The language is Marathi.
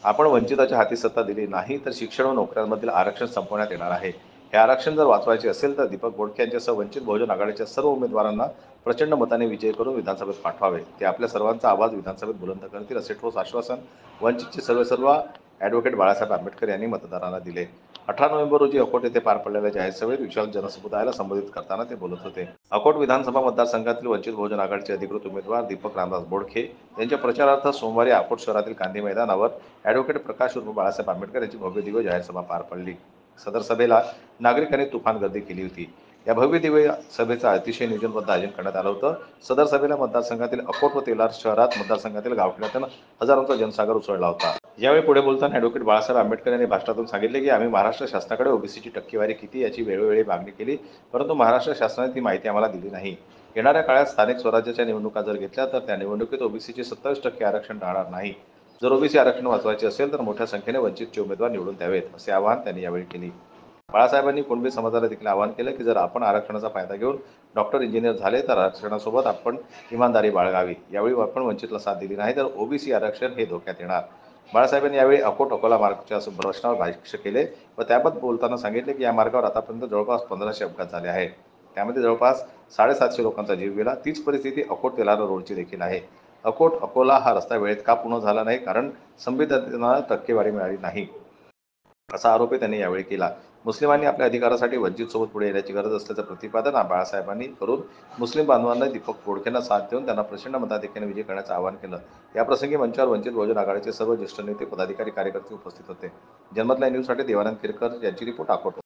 आपण वंचिताच्या हाती सत्ता दिली नाही तर शिक्षण व नोकऱ्यांमधील आरक्षण संपवण्यात येणार आहे. हे आरक्षण जर वाचवायचे असेल तर दीपक बोडखे यांच्यासह वंचित बहुजन आघाडीच्या सर्व उमेदवारांना प्रचंड मताने विजयी करून विधानसभेत पाठवावे. ते आपल्या सर्वांचा आवाज विधानसभेत बुलंद करतील असे ठोस आश्वासन वंचितचे सर्वेसर्वा ॲडव्होकेट बाळासाहेब आंबेडकर यांनी मतदारांना दिले. 18 नोव्हेंबर रोजी अकोट येथे पार पडलेल्या जाहीर सभेत विशाल जनसमुदायाला संबोधित करताना ते बोलत होते. अकोट विधानसभा मतदारसंघातील वंचित बहुजन आघाडीचे अधिकृत उमेदवार दीपक रामदास बोडखे यांच्या प्रचारार्थ सोमवारी अकोट शहरातील गांधी मैदानावर ॲडव्होकेट प्रकाश उर्फ बाळासाहेब आंबेडकर यांची भव्य दिव्य जाहीर सभा पार पडली. सदर सभेला नागरिकांनी तुफान गर्दी केली होती. या भव्य दिव्य सभेचं अतिशय नियोजनबद्ध आयोजन करण्यात आलं होतं. सदर सभेला मतदारसंघातील अकोट व तेलार शहरात मतदारसंघातील गावखेड्यातून हजारोंचा जनसागर उसळला होता. यावेळी पुढे बोलताना ॲडव्होकेट बाळासाहेब आंबेडकर यांनी भाषणातून सांगितले की आम्ही महाराष्ट्र शासनाकडे ओबीसीची टक्केवारी किती याची वेळोवेळी मागणी केली, परंतु महाराष्ट्र शासनाने ती माहिती आम्हाला दिली नाही. येणाऱ्या काळात स्थानिक स्वराज्याच्या निवडणुका जर घेतल्या तर त्या निवडणुकीत ओबीसीचे 27% आरक्षण राहणार नाही. जर ओबीसी आरक्षण वाचवायचे असेल तर मोठ्या संख्येने वंचितचे उमेदवार निवडून द्यावेत, असे आवाहन त्यांनी यावेळी केले. बाळासाहेबांनी कुणबी समाजाला देखील आवाहन केलं की जर आपण आरक्षणाचा फायदा घेऊन डॉक्टर, इंजिनियर झाले तर आरक्षणासोबत आपण इमानदारी बाळगावी. यावेळी आपण वंचितला साथ दिली नाही तर ओबीसी आरक्षण हे धोक्यात येणार. बाळासाहेबांनी यावेळी अकोट अकोला मार्गच्या प्रश्नावर भाष्य केले व त्याबद्दल बोलताना सांगितले की या मार्गावर आतापर्यंत जवळपास 1500 अपघात झाले आहेत. त्यामध्ये जवळपास 750 लोकांचा जीव गेला. तीच परिस्थिती अकोट तेलारा रोडची देखील आहे. अकोट अकोला हा रस्ता वेळेत का पूर्ण झाला नाही? कारण संविधानाला टक्केवारी मिळाली नाही, असा आरोपही त्यांनी यावेळी केला. मुस्लिमांनी आपल्या अधिकारासाठी वंचितसोबत पुढे येण्याची गरज असल्याचं प्रतिपादन बाळासाहेबांनी करून मुस्लिम बांधवांना दीपक बोडखेंना साथ देऊन त्यांना प्रचंड मताधिक्याने विजयी करण्याचं आवाहन केलं. याप्रसंगी मंचावर वंचित बहुजन आघाडीचे सर्व ज्येष्ठ नेते, पदाधिकारी, कार्यकर्ते उपस्थित होते. जन्मत लाईव्ह न्यूजसाठी देवानंद किरकर यांची रिपोर्ट अकोट.